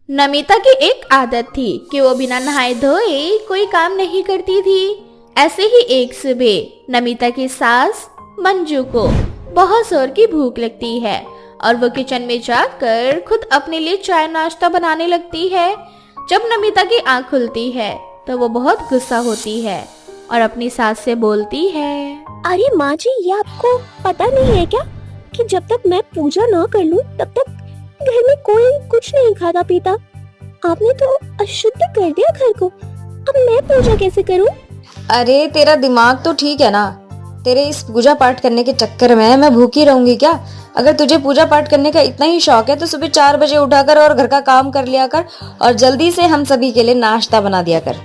नमिता की एक आदत थी कि वो बिना नहाए धोए कोई काम नहीं करती थी। ऐसे ही एक सुबह नमिता की सास मंजू को बहुत जोर की भूख लगती है और वो किचन में जाकर खुद अपने लिए चाय नाश्ता बनाने लगती है। जब नमिता की आंख खुलती है तो वो बहुत गुस्सा होती है और अपनी सास से बोलती है, अरे माँ जी, ये आपको पता नहीं है क्या कि जब तक मैं पूजा ना कर लूं तब तक घर में कोई कुछ नहीं खाता पीता। आपने तो अशुद्ध कर दिया घर को, अब मैं पूजा कैसे करूं? अरे तेरा दिमाग तो ठीक है ना। तेरे इस पूजा पाठ करने के चक्कर में मैं भूखी रहूंगी क्या? अगर तुझे पूजा पाठ करने का इतना ही शौक है तो सुबह 4 बजे उठाकर और घर का काम कर लिया कर और जल्दी से हम सभी के लिए नाश्ता बना दिया कर।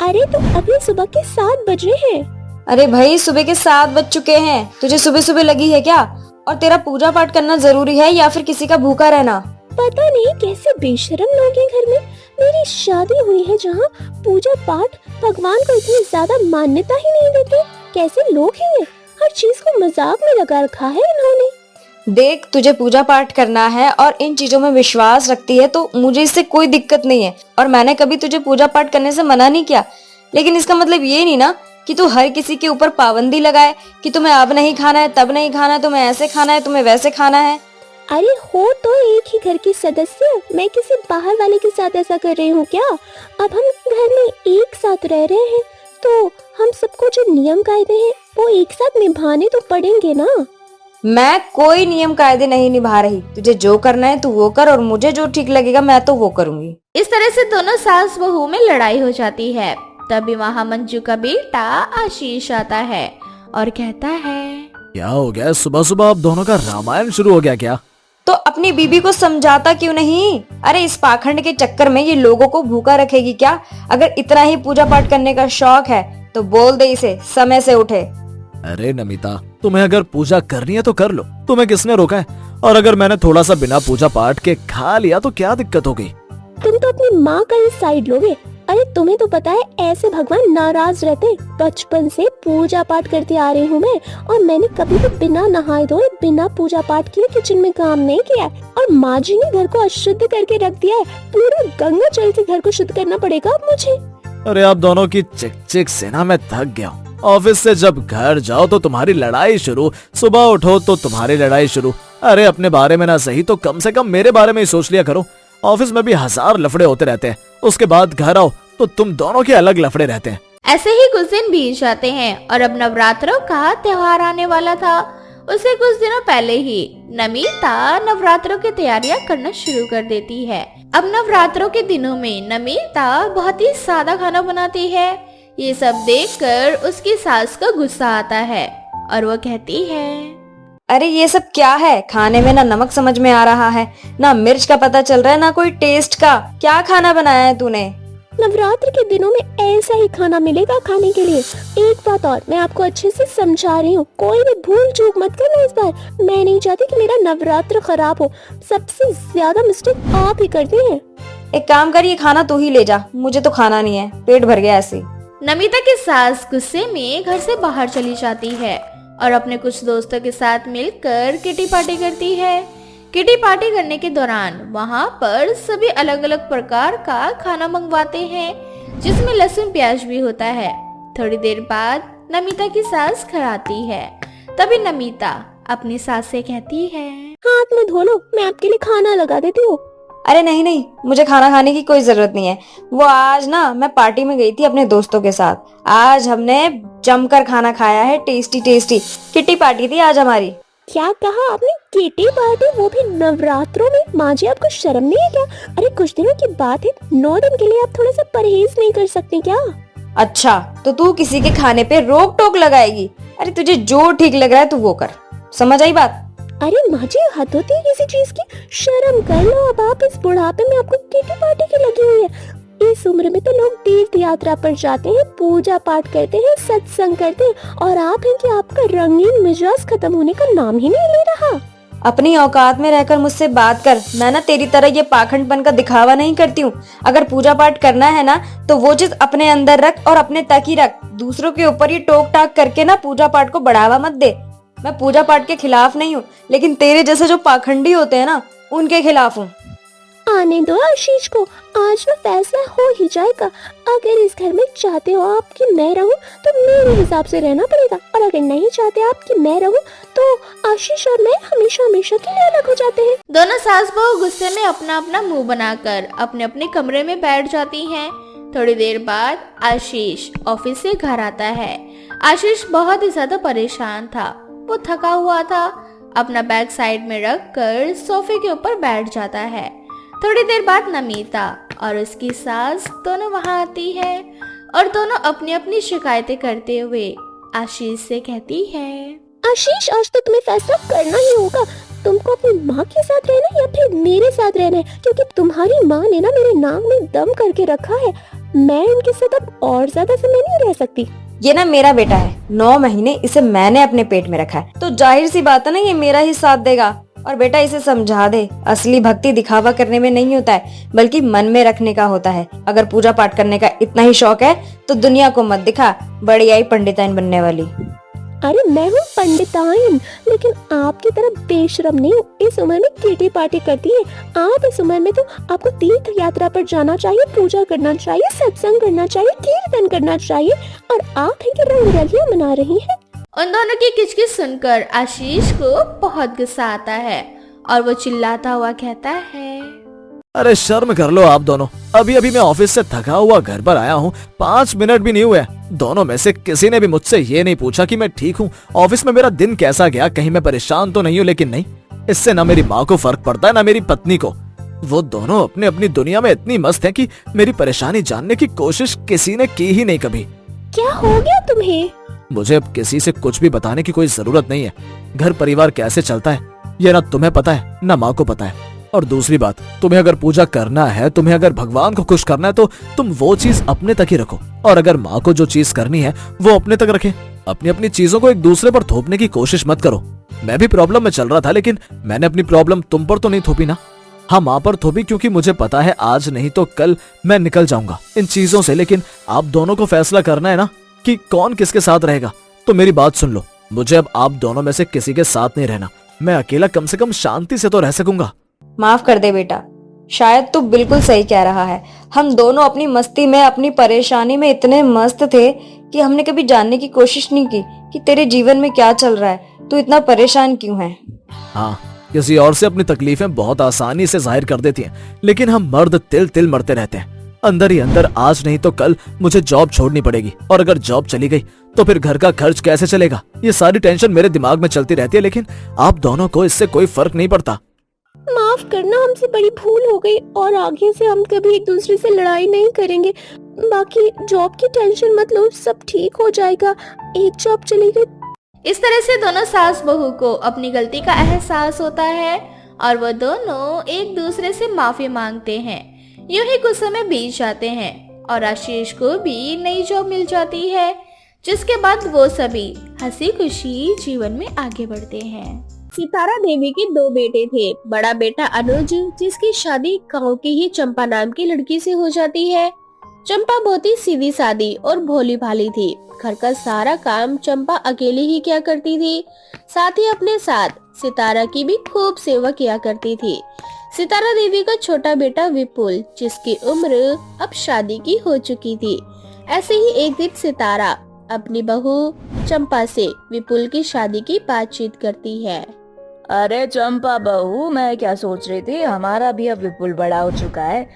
अरे तो अभी सुबह के 7 बजे हैं। अरे भाई, सुबह के 7 बज चुके हैं। तुझे सुबह सुबह लगी है क्या? और तेरा पूजा पाठ करना जरूरी है या फिर किसी का भूखा रहना? पता नहीं कैसे बेशरम लोग हैं घर में। मेरी शादी हुई है जहाँ पूजा पाठ भगवान को इतनी ज्यादा मान्यता ही नहीं देते। कैसे लोग हैं ये? हर चीज को मजाक में लगा रखा है इन्होंने। देख, तुझे पूजा पाठ करना है और इन चीजों में विश्वास रखती है तो मुझे इससे कोई दिक्कत नहीं है और मैंने कभी तुझे पूजा पाठ करने से मना नहीं किया। लेकिन इसका मतलब ये नहीं ना कि तू हर किसी के ऊपर पाबंदी लगाए कि तुम्हें अब नहीं खाना है, तब नहीं खाना है, तुम्हें ऐसे खाना है, तुम्हें वैसे खाना है। अरे हो तो एक ही घर के सदस्य, मैं किसी बाहर वाले के साथ ऐसा कर रही हूँ क्या? अब हम घर में एक साथ रह रहे हैं तो हम सबको जो नियम कायदे हैं वो एक साथ निभाने तो पड़ेंगे ना। मैं कोई नियम कायदे नहीं निभा रही। तुझे जो करना है तू वो कर और मुझे जो ठीक लगेगा मैं तो वो करूंगी। इस तरह से दोनों सास बहू में लड़ाई हो जाती है। तभी वहाँ मंजू का बेटा आशीष आता है और कहता है, क्या हो गया? सुबह सुबह आप दोनों का रामायण शुरू हो गया क्या? तो अपनी बीबी को समझाता क्यों नहीं? अरे इस पाखंड के चक्कर में ये लोगों को भूखा रखेगी क्या? अगर इतना ही पूजा पाठ करने का शौक है तो बोल दे इसे समय से उठे। अरे नमिता, तुम्हें अगर पूजा करनी है तो कर लो, तुम्हें किसने रोका है? और अगर मैंने थोड़ा सा बिना पूजा पाठ के खा लिया तो क्या दिक्कत हो गई? तुम तो अपनी माँ का ही साइड लोगे। अरे तुम्हें तो पता है ऐसे भगवान नाराज रहते। बचपन से पूजा पाठ करते आ रही हूँ मैं और मैंने कभी भी बिना नहाए धोए बिना पूजा पाठ किए किचन में काम नहीं किया है। और माँ जी ने घर को अशुद्ध करके रख दिया है। पूरा गंगा जल से घर को शुद्ध करना पड़ेगा अब मुझे। अरे आप दोनों की चिक चिक से ना मैं थक गया हूँ। ऑफिस से जब घर जाओ तो तुम्हारी लड़ाई शुरू, सुबह उठो तो तुम्हारी लड़ाई शुरू। अरे अपने बारे में ना सही तो कम से कम मेरे बारे में ही सोच लिया करो। ऑफिस में भी 1000 लफड़े होते रहते हैं, उसके बाद घर आओ तो तुम दोनों के अलग लफड़े रहते हैं। ऐसे ही कुछ दिन बीत जाते हैं और अब नवरात्रों का त्योहार आने वाला था। उसे कुछ दिनों पहले ही नमिता नवरात्रों की तैयारियां करना शुरू कर देती है। अब नवरात्रों के दिनों में नमिता बहुत ही सादा खाना बनाती है। ये सब देखकर उसकी सास को गुस्सा आता है और वो कहती है, अरे ये सब क्या है? खाने में ना नमक समझ में आ रहा है, ना मिर्च का पता चल रहा है, ना कोई टेस्ट का। क्या खाना बनाया है तूने? नवरात्र के दिनों में ऐसा ही खाना मिलेगा खाने के लिए। एक बात और मैं आपको अच्छे से समझा रही हूँ, कोई भी भूल चूक मत करना इस बार। मैं नहीं चाहती कि मेरा नवरात्र खराब हो। सबसे ज्यादा मिस्टेक आप ही करते हैं। एक काम कर, ये खाना तू ही ले जा, मुझे तो खाना नहीं है, पेट भर गया ऐसे। नमिता की सास गुस्से में घर से बाहर चली जाती है और अपने कुछ दोस्तों के साथ मिलकर किटी पार्टी करती है। किटी पार्टी करने के दौरान वहाँ पर सभी अलग अलग प्रकार का खाना मंगवाते हैं जिसमें लहसुन प्याज भी होता है। थोड़ी देर बाद नमिता की सास घर आती है। तभी नमिता अपनी सास से कहती है, हाथ में धो लो, मैं आपके लिए खाना लगा देती हूँ। अरे नहीं नहीं, मुझे खाना खाने की कोई जरूरत नहीं है। वो आज ना मैं पार्टी में गई थी अपने दोस्तों के साथ। आज हमने जमकर खाना खाया है, टेस्टी टेस्टी। किटी पार्टी थी आज हमारी। क्या कहा आपने? किटी पार्टी, वो भी नवरात्रों में? माँ जी आपको शर्म नहीं है क्या? अरे कुछ दिनों की बात है, 9 दिन के लिए आप थोड़ा सा परहेज नहीं कर सकते क्या? अच्छा, तो तू किसी के खाने पे रोक टोक लगाएगी? अरे तुझे जो ठीक लग रहा है तू वो कर। समझ आई बात? अरे माँ जी, हद होती है किसी चीज की। शर्म कर लो। अब आप इस बुढ़ापे में आपको किटी पार्टी की लगी हुई है। इस उम्र में तो लोग तीर्थ यात्रा पर जाते हैं, पूजा पाठ करते हैं, सत्संग करते हैं, और आप हैं कि आपका रंगीन मिजाज खत्म होने का नाम ही नहीं ले रहा। अपनी औकात में रहकर मुझसे बात कर। मैं ना तेरी तरह ये पाखंडपन का दिखावा नहीं करती हूँ। अगर पूजा पाठ करना है ना तो वो चीज अपने अंदर रख और अपने तक ही रख। दूसरों के ऊपर ये टोक टाक करके ना पूजा पाठ को बढ़ावा मत दे। मैं पूजा पाठ के खिलाफ नहीं हूँ, लेकिन तेरे जैसे जो पाखंडी होते हैं ना उनके खिलाफ हूँ। आने दो आशीष को, आज ना फैसला हो ही जाएगा। अगर इस घर में चाहते हो आप कि मैं रहूं तो मेरे हिसाब से रहना पड़ेगा, और अगर नहीं चाहते आप कि मैं रहूं तो आशीष और मैं हमेशा हमेशा के लिए अलग हो जाते हैं। दोनों सास बहू गुस्से में अपना अपना मुंह बनाकर अपने अपने कमरे में बैठ जाती हैं। थोड़ी देर बाद आशीष ऑफिस से घर आता है। आशीष बहुत ही ज्यादा परेशान था, वो थका हुआ था। अपना बैग साइड में रख कर सोफे के ऊपर बैठ जाता है। थोड़ी देर बाद नमिता और उसकी सास दोनों वहां आती है और दोनों अपनी अपनी शिकायतें करते हुए आशीष से कहती है, आशीष आज तो तुम्हें फैसला करना ही होगा, तुमको अपनी माँ के साथ रहना है या फिर मेरे साथ रहना है, क्योंकि तुम्हारी माँ ने ना मेरे नाक में दम करके रखा है। मैं इनके साथ अब और ज्यादा समय नहीं रह सकती। ये ना मेरा बेटा है, 9 महीने इसे मैंने अपने पेट में रखा है, तो जाहिर सी बात है ना ये मेरा ही साथ देगा। और बेटा इसे समझा दे, असली भक्ति दिखावा करने में नहीं होता है, बल्कि मन में रखने का होता है। अगर पूजा पाठ करने का इतना ही शौक है तो दुनिया को मत दिखा बड़ी आई पंडिताइन बनने वाली। अरे मैं हूँ पंडिताइन, लेकिन आपकी तरह बेशरम नहीं हूँ। इस उम्र में किटी पार्टी करती है आप। इस उम्र में तो आपको तीर्थ यात्रा पर जाना चाहिए, पूजा करना चाहिए, सत्संग करना चाहिए, कीर्तन करना चाहिए, और आप है कि रंगरलियां मना रही हैं। उन दोनों की किचकिच सुनकर आशीष को बहुत गुस्सा आता है और वो चिल्लाता हुआ कहता है, अरे शर्म कर लो आप दोनों। अभी अभी मैं ऑफिस से थका हुआ घर पर आया हूँ, 5 मिनट भी नहीं हुए। दोनों में से किसी ने भी मुझसे ये नहीं पूछा कि मैं ठीक हूँ, ऑफिस में मेरा दिन कैसा गया, कहीं मैं परेशान तो नहीं हूँ। लेकिन नहीं, इससे ना मेरी माँ को फर्क पड़ता है ना मेरी पत्नी को। वो दोनों अपने अपनी दुनिया में इतनी मस्त हैं कि मेरी परेशानी जानने की कोशिश किसी ने की ही नहीं कभी। क्या हो गया तुम्हें? मुझे अब किसी से कुछ भी बताने की कोई जरूरत नहीं है। घर परिवार कैसे चलता है ये ना तुम्हें पता है ना माँ को पता है। और दूसरी बात, तुम्हें अगर पूजा करना है, तुम्हें अगर भगवान को खुश करना है तो तुम वो चीज अपने तक ही रखो, और अगर माँ को जो चीज करनी है वो अपने तक रखे। अपनी अपनी चीजों को एक दूसरे पर थोपने की कोशिश मत करो। मैं भी प्रॉब्लम में चल रहा था, लेकिन मैंने अपनी प्रॉब्लम तुम पर तो नहीं थोपी ना। हाँ, माँ पर थोपी, क्योंकि मुझे पता है आज नहीं तो कल मैं निकल जाऊंगा इन चीजों से। लेकिन आप दोनों को फैसला करना है ना कि कौन किसके साथ रहेगा। तो मेरी बात सुन लो, मुझे अब आप दोनों में से किसी के साथ नहीं रहना। मैं अकेला कम से कम शांति से तो रह सकूंगा। माफ कर दे बेटा, शायद तू बिल्कुल सही कह रहा है। हम दोनों अपनी मस्ती में, अपनी परेशानी में इतने मस्त थे कि हमने कभी जानने की कोशिश नहीं की कि तेरे जीवन में क्या चल रहा है, तू इतना परेशान क्यों है। हाँ, किसी और से अपनी तकलीफें बहुत आसानी से जाहिर कर देती हैं, लेकिन हम मर्द तिल तिल मरते रहते हैं अंदर ही अंदर। आज नहीं तो कल मुझे जॉब छोड़नी पड़ेगी, और अगर जॉब चली गई तो फिर घर का खर्च कैसे चलेगा, ये सारी टेंशन मेरे दिमाग में चलती रहती है। लेकिन आप दोनों को इससे कोई फर्क नहीं पड़ता। माफ करना, हमसे बड़ी भूल हो गई, और आगे से हम कभी एक दूसरे से लड़ाई नहीं करेंगे। बाकी जॉब की टेंशन मत लो, सब ठीक हो जाएगा। एक जॉब चली गई। इस तरह से दोनों सास बहू को अपनी गलती का एहसास होता है और वो दोनों एक दूसरे से माफी मांगते हैं। यूं ही कुछ समय बीत जाते हैं और आशीष को भी नई जॉब मिल जाती है, जिसके बाद वो सभी हंसी खुशी जीवन में आगे बढ़ते हैं। सितारा देवी के 2 बेटे थे। बड़ा बेटा अनुज, जिसकी शादी गांव की ही चंपा नाम की लड़की से हो जाती है। चंपा बहुत ही सीधी सादी और भोली भाली थी। घर का सारा काम चंपा अकेली ही किया करती थी। साथ ही अपने साथ सितारा की भी खूब सेवा किया करती थी। सितारा देवी का छोटा बेटा विपुल, जिसकी उम्र अब शादी की हो चुकी थी। ऐसे ही एक दिन सितारा अपनी बहू चंपा से विपुल की शादी की बातचीत करती है। अरे चंपा बहू, मैं क्या सोच रही थी, हमारा भी अब विपुल बड़ा हो चुका है,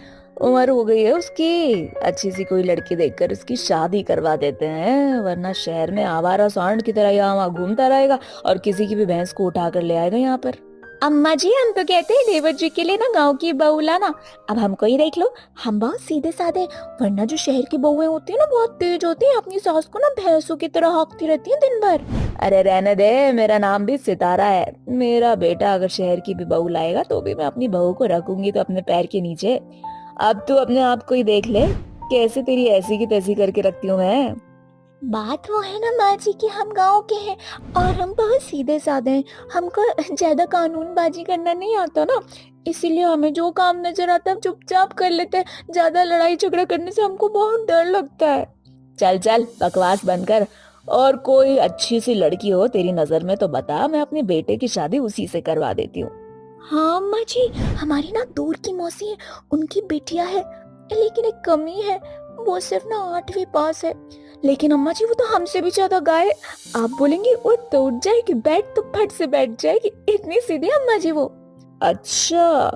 उम्र हो गई है उसकी। अच्छी सी कोई लड़की देखकर उसकी शादी करवा देते हैं, वरना शहर में आवारा सांड की तरह यहाँ वहाँ घूमता रहेगा और किसी की भी भैंस को उठा कर ले आएगा यहाँ पर। अम्मा जी, हम तो कहते हैं देवर जी के लिए ना गांव की बहू लाना। अब हमको ही देख लो, हम बहुत सीधे साधे, वरना जो शहर की बहुएं होती है ना बहुत तेज होती है, अपनी सास को ना भैंसों की तरह हाँकती रहती है दिन भर। अरे रहने दे, मेरा नाम भी सितारा है। मेरा बेटा अगर शहर की भी बहू लाएगा तो भी मैं अपनी बहू को रखूंगी तो अपने पैर के नीचे। अब तू अपने आप को ही देख ले, कैसे तेरी ऐसी की तैसी करके रखती हूँ मैं। बात वो है ना माँ जी कि हम गांव के हैं और हम बहुत सीधे साधे हैं, हमको ज्यादा कानूनबाजी करना नहीं आता ना, इसीलिए हमें जो काम नजर आता है चुपचाप कर लेते हैं। ज्यादा लड़ाई झगड़ा करने से हमको बहुत डर लगता है। चल चल बकवास बंद कर, और कोई अच्छी सी लड़की हो तेरी नजर में तो बता, मैं अपने बेटे की शादी उसी से करवा देती हूँ। हाँ अम्मा जी, हमारी ना दूर की मौसी है, उनकी बिटिया है, लेकिन एक कमी है, वो सिर्फ ना 8वीं पास है। लेकिन अम्मा जी वो तो हमसे भी ज्यादा गाय है। आप बोलेंगी उठ तो उठ जाएगी, बैठ तो फट से बैठ जाएगी, इतनी सीधी है अम्मा जी वो। अच्छा,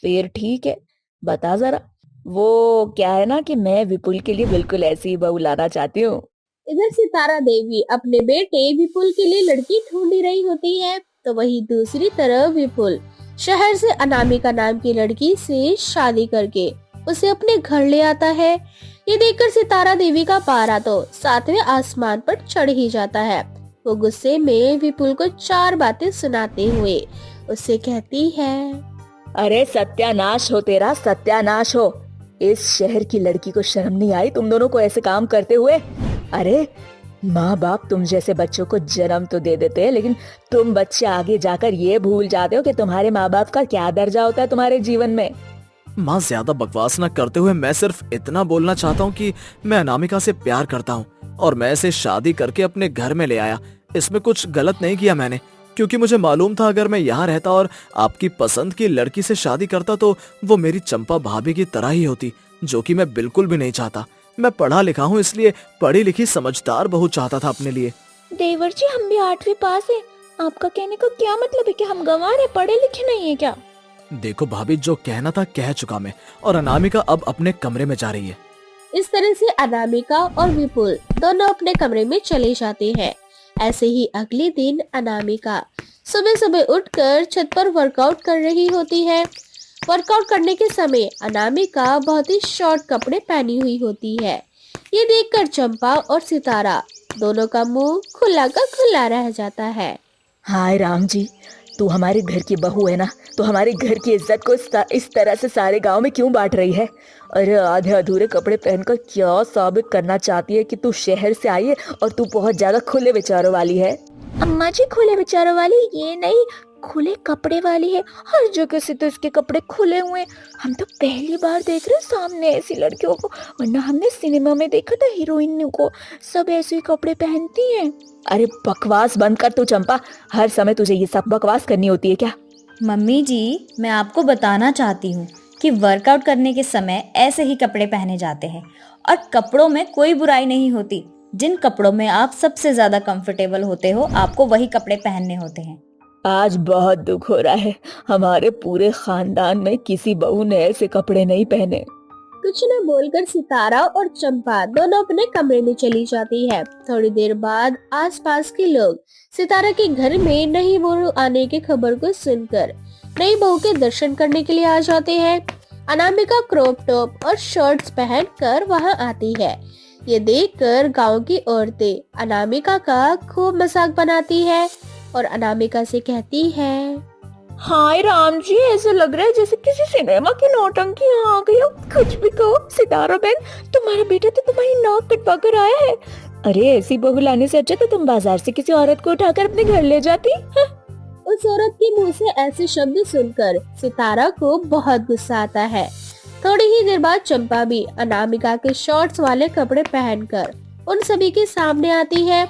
फिर ठीक है, बता जरा। वो क्या है ना कि मैं विपुल के लिए बिल्कुल ऐसी ही बहू लाना चाहती हूँ। इधर सितारा देवी अपने बेटे विपुल के लिए लड़की ढूंढ रही होती है, तो वही दूसरी तरफ विपुल शहर से अनामिका नाम की लड़की से शादी करके उसे अपने घर ले आता है। ये देखकर सितारा देवी का पारा तो 7वें आसमान पर चढ़ ही जाता है। वो गुस्से में विपुल को 4 बातें सुनाते हुए उससे कहती है, अरे सत्यानाश हो तेरा, सत्यानाश हो। इस शहर की लड़की को शर्म नहीं आई तुम दोनों को ऐसे काम करते हुए? अरे माँ बाप तुम जैसे बच्चों को जन्म तो दे देते हैं, लेकिन तुम बच्चे आगे जाकर ये भूल जाते हो कि तुम्हारे माँ बाप का क्या दर्जा होता है तुम्हारे जीवन में। माँ ज्यादा बकवास न करते हुए मैं सिर्फ इतना बोलना चाहता हूँ कि मैं अनामिका से प्यार करता हूँ और मैं इसे शादी करके अपने घर में ले आया। इसमें कुछ गलत नहीं किया मैंने, क्योंकि मुझे मालूम था अगर मैं यहाँ रहता और आपकी पसंद की लड़की से शादी करता तो वो मेरी चंपा भाभी की तरह ही होती, जो कि मैं बिल्कुल भी नहीं चाहता। मैं पढ़ा लिखा हूँ, इसलिए पढ़ी लिखी समझदार बहू चाहता था अपने लिए। देवर जी हम भी 8वीं पास है, आपका कहने का क्या मतलब है कि हम गंवार है, पढ़े लिखे नहीं है क्या? देखो भाभी, जो कहना था कह चुका मैं, और अनामिका अब अपने कमरे में जा रही है। इस तरह से अनामिका और विपुल दोनों अपने कमरे में चले जाते हैं। ऐसे ही अगले दिन अनामिका सुबह सुबह उठकर छत पर वर्कआउट कर रही होती है। वर्कआउट करने के समय अनामिका बहुत ही शॉर्ट कपड़े पहनी हुई होती है। ये देखकर चंपा और सितारा दोनों का मुंह खुला का खुला रह जाता है। हाय राम जी, तू हमारे घर की बहू है ना, तो हमारे घर की इज्जत को इस तरह से सारे गांव में क्यों बांट रही है? अरे आधे अधूरे कपड़े पहनकर क्या साबित करना चाहती है कि तू शहर से आई है और तू बहुत ज्यादा खुले विचारों वाली है? अम्मा जी खुले विचारों वाली ये नहीं, खुले कपड़े वाली है। हर जगह से तो इसके कपड़े खुले हुए हैं। हम तो पहली बार देख रहे हैं सामने ऐसी लड़कियों को, वरना हमने सिनेमा में देखा था हीरोइन को, सब ऐसे ही कपड़े पहनती हैं। अरे बकवास बंद कर तू चंपा, हर समय तुझे ये सब बकवास करनी होती है क्या? मम्मी जी, मैं आपको बताना चाहती हूँ कि वर्कआउट करने के समय ऐसे ही कपड़े पहने जाते हैं और कपड़ों में कोई बुराई नहीं होती। जिन कपड़ों में आप सबसे ज्यादा कंफर्टेबल होते हो, आपको वही कपड़े पहनने होते हैं। आज बहुत दुख हो रहा है, हमारे पूरे खानदान में किसी बहू ने ऐसे कपड़े नहीं पहने। कुछ न बोलकर सितारा और चंपा दोनों अपने कमरे में चली जाती है। थोड़ी देर बाद आसपास के लोग सितारा के घर में नई बहू आने की खबर को सुनकर नई बहू के दर्शन करने के लिए आ जाते हैं। अनामिका क्रॉप टॉप और शर्ट्स पहनकर वहां आती है। ये देखकर गांव की औरतें अनामिका का खूब मजाक बनाती है और अनामिका से कहती है, हाय राम जी, ऐसा लग रहा है जैसे किसी सिनेमा की नौटंकी यहाँ आ गई हो। कुछ भी कहो सितारा बहन, तुम्हारा बेटा तो तुम्हारी नाक कटवा कर आया है। अरे ऐसी बहू लाने से अच्छा तो तुम बाजार से किसी औरत को उठाकर अपने घर ले जाती। उस औरत के मुंह से ऐसे शब्द सुनकर सितारा को बहुत गुस्सा आता है। थोड़ी ही देर बाद चंपा भी अनामिका के शॉर्ट्स वाले कपड़े पहनकर उन सभी के सामने आती है।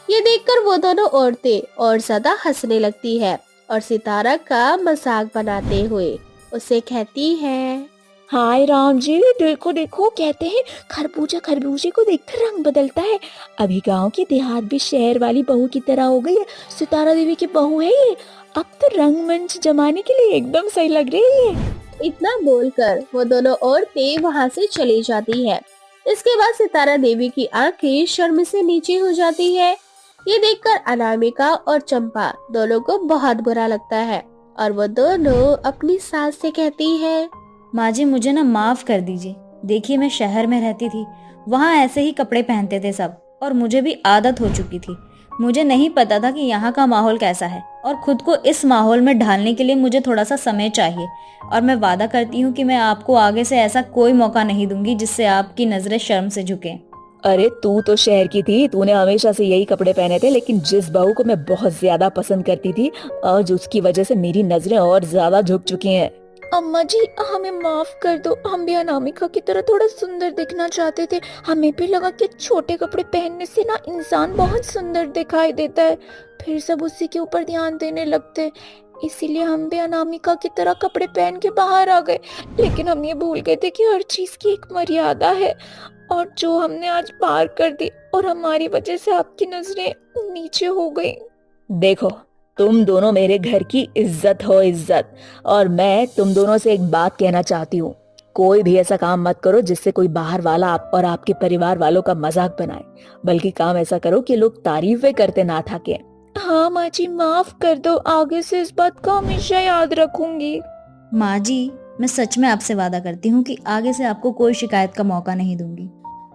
ये देखकर वो दोनों औरतें और ज्यादा हंसने लगती है और सितारा का मजाक बनाते हुए उसे कहती है, हाय राम जी, देखो देखो, कहते हैं खरबूजा खरबूजे को देखकर रंग बदलता है। अभी गांव की देहात भी शहर वाली बहू की तरह हो गई है। सितारा देवी की बहू है ये, अब तो रंगमंच जमाने के लिए एकदम सही लग रही है। इतना बोलकर वो दोनों औरतें वहाँ से चली जाती है। इसके बाद सितारा देवी की आंखें शर्म से नीचे हो जाती है। ये देखकर अनामिका और चंपा दोनों को बहुत बुरा लगता है और वो दोनों अपनी सास से कहती है, माँ जी मुझे ना माफ कर दीजिए। देखिए मैं शहर में रहती थी, वहाँ ऐसे ही कपड़े पहनते थे सब और मुझे भी आदत हो चुकी थी। मुझे नहीं पता था कि यहाँ का माहौल कैसा है और खुद को इस माहौल में ढालने के लिए मुझे थोड़ा सा समय चाहिए और मैं वादा करती हूँ कि मैं आपको आगे से ऐसा कोई मौका नहीं दूंगी जिससे आपकी नजरें शर्म से झुकें। अरे तू तो शहर की थी, तूने हमेशा से यही कपड़े पहने थे, लेकिन जिस बहू को मैं बहुत ज्यादा पसंद करती थी आज उसकी वजह से मेरी नजरें और ज्यादा झुक चुकी हैं। अम्मा जी हमें माफ कर दो, हम भी अनामिका की तरह थोड़ा सुंदर दिखना चाहते थे। हमें भी लगा कि छोटे कपड़े पहनने से ना इंसान बहुत सुंदर दिखाई देता है, फिर सब उसी के ऊपर ध्यान देने लगते। इसीलिए हम भी अनामिका की तरह कपड़े पहन के बाहर आ गए। लेकिन हम ये भूल गए थे कि हर चीज की एक मर्यादा है, और जो हमने आज पार कर दी, और हमारी वजह से आपकी नजरें नीचे हो गई। देखो, तुम दोनों मेरे घर की इज्जत हो, इज्जत। और मैं तुम दोनों से एक बात कहना चाहती हूँ, कोई भी ऐसा काम मत करो जिससे कोई बाहर वाला आप और आपके परिवार वालों का मजाक बनाए, बल्कि काम ऐसा करो कि लोग तारीफें करते ना थके। हाँ माँ जी, माफ कर दो, आगे से इस बात को हमेशा याद रखूंगी। माँ जी, मैं सच में आपसे वादा करती हूँ कि आगे से आपको कोई शिकायत का मौका नहीं दूंगी।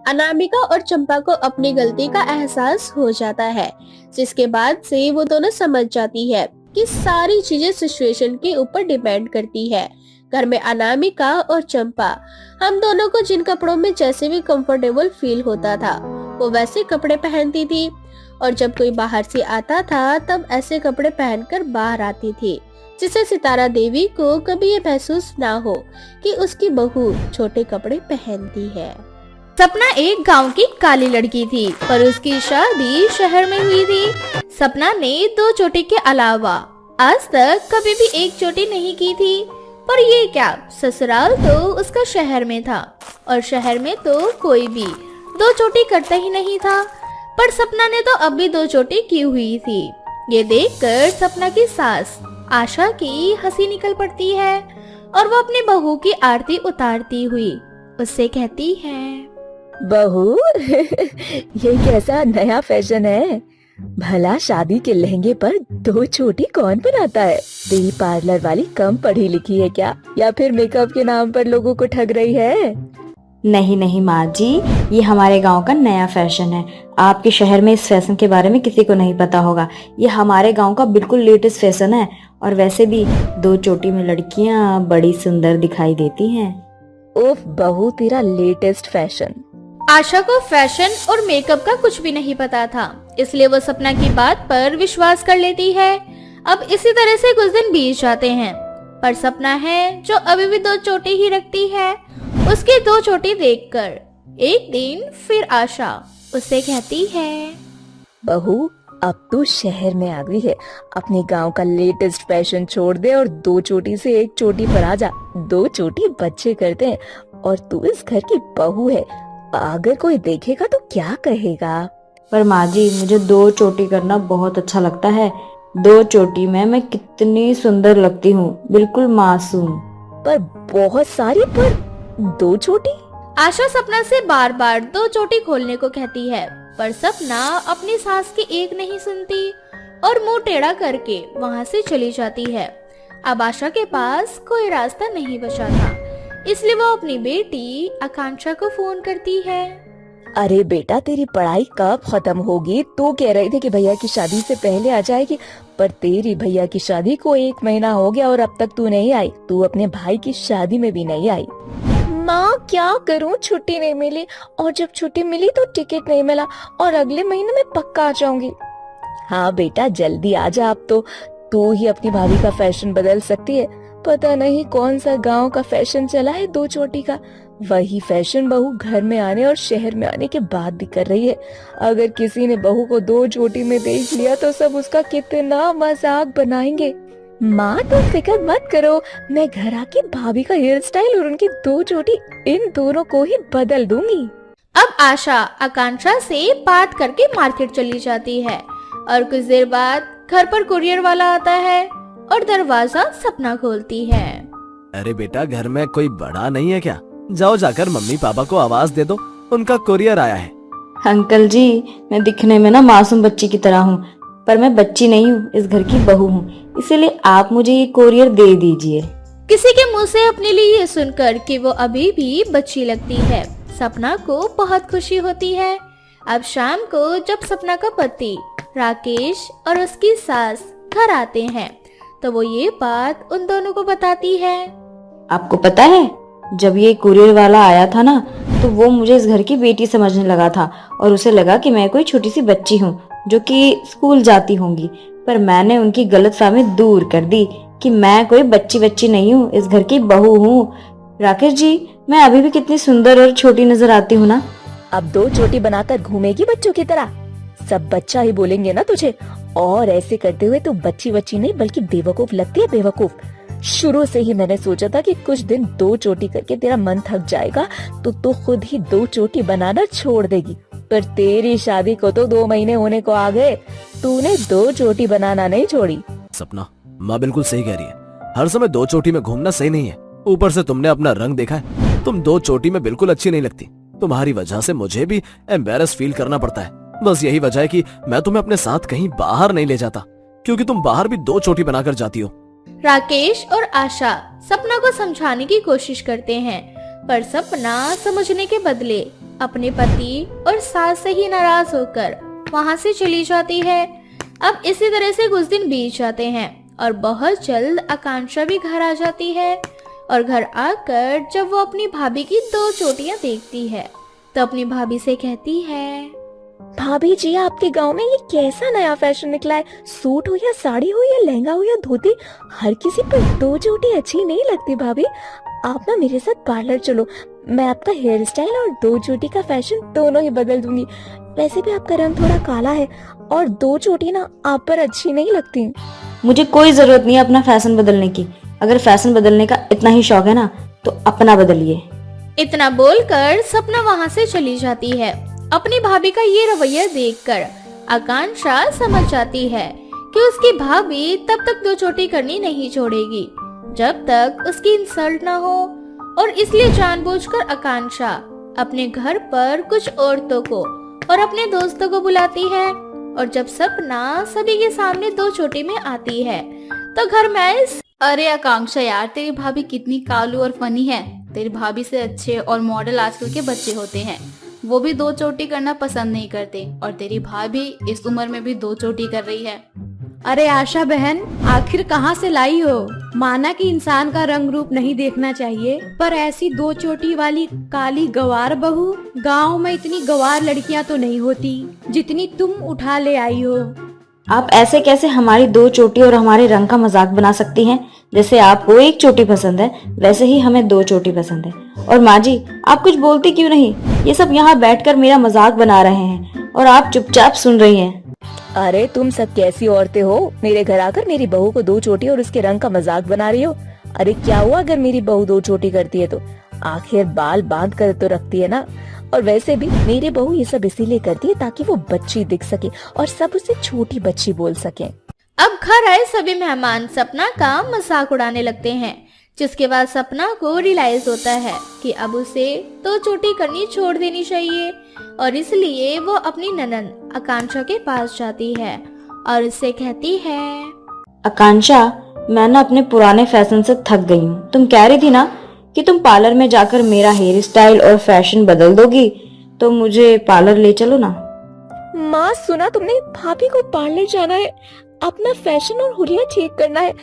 अनामिका और चंपा को अपनी गलती का एहसास हो जाता है, जिसके बाद से वो दोनों समझ जाती है कि सारी चीजें सिचुएशन के ऊपर डिपेंड करती है। घर में अनामिका और चंपा, हम दोनों को जिन कपड़ों में जैसे भी कंफर्टेबल फील होता था वो वैसे कपड़े पहनती थी, और जब कोई बाहर से आता था तब ऐसे कपड़े पहनकर बाहर आती थी, जिससे सितारा देवी को कभी ये महसूस ना हो कि उसकी बहू छोटे कपड़े पहनती है। सपना एक गांव की काली लड़की थी, पर उसकी शादी शहर में हुई थी। सपना ने 2 चोटी के अलावा आज तक कभी भी एक चोटी नहीं की थी। पर ये क्या, ससुराल तो उसका शहर में था, और शहर में तो कोई भी 2 चोटी करता ही नहीं था। पर सपना ने तो अब भी 2 चोटी की हुई थी। ये देखकर सपना की सास आशा की हंसी निकल पड़ती है, और वो अपनी बहू की आरती उतारती हुई उससे कहती है, बहू ये कैसा नया फैशन है? भला शादी के लहंगे पर 2 चोटी कौन बनाता है? तेरी पार्लर वाली कम पढ़ी लिखी है क्या, या फिर मेकअप के नाम पर लोगों को ठग रही है? नहीं नहीं माँ जी, ये हमारे गांव का नया फैशन है। आपके शहर में इस फैशन के बारे में किसी को नहीं पता होगा। ये हमारे गांव का बिल्कुल लेटेस्ट फैशन है। और वैसे भी 2 चोटी में लड़कियां बड़ी सुंदर दिखाई देती हैं। उफ बहू, तेरा लेटेस्ट फैशन। आशा को फैशन और मेकअप का कुछ भी नहीं पता था, इसलिए वो सपना की बात पर विश्वास कर लेती है। अब इसी तरह से कुछ दिन बीत जाते हैं, पर सपना है जो अभी भी 2 चोटी ही रखती है। उसकी 2 चोटी देखकर एक दिन फिर आशा उससे कहती है, बहू, अब तू शहर में आ गई है, अपने गांव का लेटेस्ट फैशन छोड़ दे और 2 चोटी से 1 चोटी पर आ जा। 2 चोटी बच्चे करते हैं, और तू इस घर की बहू है। अगर कोई देखेगा तो क्या कहेगा? पर माँ जी, मुझे 2 चोटी करना बहुत अच्छा लगता है। 2 चोटी में मैं कितनी सुंदर लगती हूँ, बिल्कुल मासूम। पर बहुत सारी, पर 2 चोटी? आशा सपना से बार बार 2 चोटी खोलने को कहती है, पर सपना अपनी सास की एक नहीं सुनती और मुंह टेढ़ा करके वहाँ से चली जाती है। अब आशा के पास कोई रास्ता नहीं बचा था, इसलिए वो अपनी बेटी आकांक्षा को फोन करती है। अरे बेटा, तेरी पढ़ाई कब खत्म होगी? तू कह रही थी कि भैया की शादी से पहले आ जाएगी, पर तेरी भैया की शादी को 1 महीना हो गया और अब तक तू नहीं आई। तू अपने भाई की शादी में भी नहीं आई। माँ, क्या करूँ, छुट्टी नहीं मिली, और जब छुट्टी मिली तो टिकट नहीं मिला, और अगले महीने में पक्का आ जाऊंगी। हाँ बेटा, जल्दी आ जा, अब तो तू ही अपनी भाभी का फैशन बदल सकती है। पता नहीं कौन सा गांव का फैशन चला है 2 चोटी का। वही फैशन बहू घर में आने और शहर में आने के बाद भी कर रही है। अगर किसी ने बहू को 2 चोटी में देख लिया तो सब उसका कितना मजाक बनाएंगे। माँ, तुम फिक्र मत करो, मैं घर आके भाभी का हेयर स्टाइल और उनकी 2 चोटी, इन दोनों को ही बदल दूंगी। अब आशा आकांक्षा से बात करके मार्केट चली जाती है, और कुछ देर बाद घर पर कुरियर वाला आता है और दरवाजा सपना खोलती है। अरे बेटा, घर में कोई बड़ा नहीं है क्या? जाओ जाकर मम्मी पापा को आवाज दे दो, उनका कुरियर आया है। अंकल जी, मैं दिखने में ना मासूम बच्ची की तरह हूँ, पर मैं बच्ची नहीं हूँ, इस घर की बहू हूँ, इसीलिए आप मुझे ये कुरियर दे दीजिए। किसी के मुंह से अपने लिए ये सुनकर कि वो अभी भी बच्ची लगती है, सपना को बहुत खुशी होती है। अब शाम को जब सपना का पति राकेश और उसकी सास घर आते हैं, तो वो ये बात उन दोनों को बताती है। आपको पता है, जब ये कुरियर वाला आया था ना, तो वो मुझे इस घर की बेटी समझने लगा था, और उसे लगा कि मैं कोई छोटी सी बच्ची हूँ जो कि स्कूल जाती होंगी। पर मैंने उनकी गलतफहमी दूर कर दी कि मैं कोई बच्ची नहीं हूँ, इस घर की बहू हूँ। राकेश जी, मैं अभी भी कितनी सुंदर और छोटी नजर आती हूँ ना? अब 2 चोटी बनाकर घूमेगी बच्चों की तरह? सब बच्चा ही बोलेंगे ना तुझे, और ऐसे करते हुए तो बच्ची बच्ची नहीं बल्कि बेवकूफ लगती है, बेवकूफ। शुरू से ही मैंने सोचा था कि कुछ दिन 2 चोटी करके तेरा मन थक जाएगा तो खुद ही 2 चोटी बनाना छोड़ देगी। पर तेरी शादी को तो 2 महीने होने को आ गए, तूने 2 चोटी बनाना नहीं छोड़ी। सपना, माँ बिल्कुल सही कह रही है। हर समय 2 चोटी में घूमना सही नहीं है। ऊपर से तुमने अपना रंग देखा है, तुम 2 चोटी में बिल्कुल अच्छी नहीं लगती। तुम्हारी वजह से मुझे भी एम्बेरस फील करना पड़ता है। बस यही वजह है कि मैं तुम्हें अपने साथ कहीं बाहर नहीं ले जाता, क्योंकि तुम बाहर भी 2 चोटी बनाकर जाती हो। राकेश और आशा सपना को समझाने की कोशिश करते हैं, पर सपना समझने के बदले अपने पति और सास से ही नाराज होकर वहाँ से चली जाती है। अब इसी तरह से कुछ दिन बीत जाते हैं और बहुत जल्द आकांक्षा भी घर आ जाती है। और घर आकर जब वो अपनी भाभी की 2 चोटियां देखती है तो अपनी भाभी से कहती है, भाभी जी, आपके गांव में ये कैसा नया फैशन निकला है? सूट हो या साड़ी हो या लहंगा हो या धोती, हर किसी पर 2 चोटी अच्छी नहीं लगती। भाभी, आप ना मेरे साथ पार्लर चलो, मैं आपका हेयर स्टाइल और 2 चोटी का फैशन दोनों ही बदल दूंगी। वैसे भी आपका रंग थोड़ा काला है और 2 चोटी ना आप पर अच्छी नहीं लगती। मुझे कोई जरूरत नहीं है अपना फैशन बदलने की। अगर फैशन बदलने का इतना ही शौक है ना तो अपना बदलिए। इतना बोलकर सपना वहाँ से चली जाती है। अपनी भाभी का ये रवैया देखकर आकांक्षा समझ जाती है कि उसकी भाभी तब तक 2 चोटी करनी नहीं छोड़ेगी जब तक उसकी इंसल्ट ना हो, और इसलिए जानबूझकर आकांक्षा अपने घर पर कुछ औरतों को और अपने दोस्तों को बुलाती है। और जब सपना सभी के सामने 2 चोटी में आती है तो घर में अरे आकांक्षा यार, तेरी भाभी कितनी कालू और फनी है। तेरी भाभी से अच्छे और मॉडल आजकल के बच्चे होते हैं, वो भी 2 चोटी करना पसंद नहीं करते, और तेरी भाभी इस उम्र में भी 2 चोटी कर रही है। अरे आशा बहन, आखिर कहाँ से लाई हो? माना कि इंसान का रंग रूप नहीं देखना चाहिए, पर ऐसी 2 चोटी वाली काली गवार बहू गांव में इतनी गवार लड़कियां तो नहीं होती जितनी तुम उठा ले आई हो। आप ऐसे कैसे हमारी 2 चोटी और हमारे रंग का मजाक बना सकती हैं? जैसे आपको 1 चोटी पसंद है वैसे ही हमें 2 चोटी पसंद है। और माँ जी, आप कुछ बोलती क्यों नहीं? ये सब यहाँ बैठकर मेरा मजाक बना रहे हैं और आप चुपचाप सुन रही हैं। अरे तुम सब कैसी औरतें हो? मेरे घर आकर मेरी बहू को 2 चोटी और उसके रंग का मजाक बना रही हो? अरे क्या हुआ अगर मेरी बहू 2 चोटी करती है तो? आखिर बाल बांध कर तो रखती है ना। और वैसे भी मेरी बहू ये सब इसीलिए करती है ताकि वो बच्ची दिख सके और सब उसे छोटी बच्ची बोल सके। अब घर आए सभी मेहमान सपना का मजाक उड़ाने लगते हैं, जिसके बाद सपना को रियलाइज होता है कि अब उसे 2 चोटी करनी छोड़ देनी चाहिए। और इसलिए वो अपनी ननद आकांक्षा के पास जाती है और उससे कहती है, आकांक्षा, मैं ना अपने पुराने फैशन से थक गई हूँ। तुम कह रही थी ना कि तुम पार्लर में जाकर मेरा हेयर स्टाइल और फैशन बदल दोगी, तो मुझे पार्लर ले चलो ना। माँ, सुना तुमने? भाभी को पार्लर जाना है, अपना फैशन और हुलिया ठीक करना है।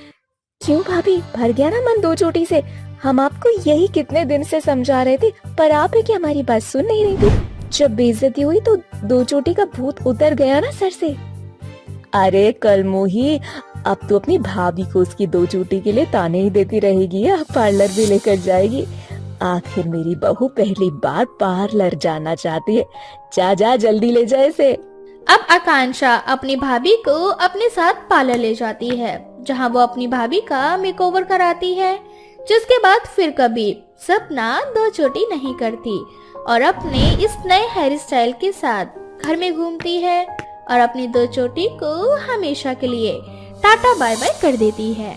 क्यों भाभी, भर गया ना मन 2 चोटी से? हम आपको यही कितने दिन से समझा रहे थे, पर आप है कि हमारी बात सुन नहीं रही थी। जब बेइज्जती हुई तो 2 चोटी का भूत उतर गया ना सर से। अरे कल मोही, अब तो अपनी भाभी को उसकी 2 चोटी के लिए ताने ही देती रहेगी या पार्लर भी लेकर जाएगी। आखिर मेरी बहू पहली बार पार्लर जाना चाहती है। जा जा जल्दी ले जा इसे। अब आकांक्षा अपनी भाभी को अपने साथ पार्लर ले जाती है, जहां वो अपनी भाभी का मेकओवर कराती है। जिसके बाद फिर कभी सपना 2 चोटी नहीं करती और अपने इस नए हेयर स्टाइल के साथ घर में घूमती है और अपनी 2 चोटी को हमेशा के लिए टाटा बाय बाय कर देती है।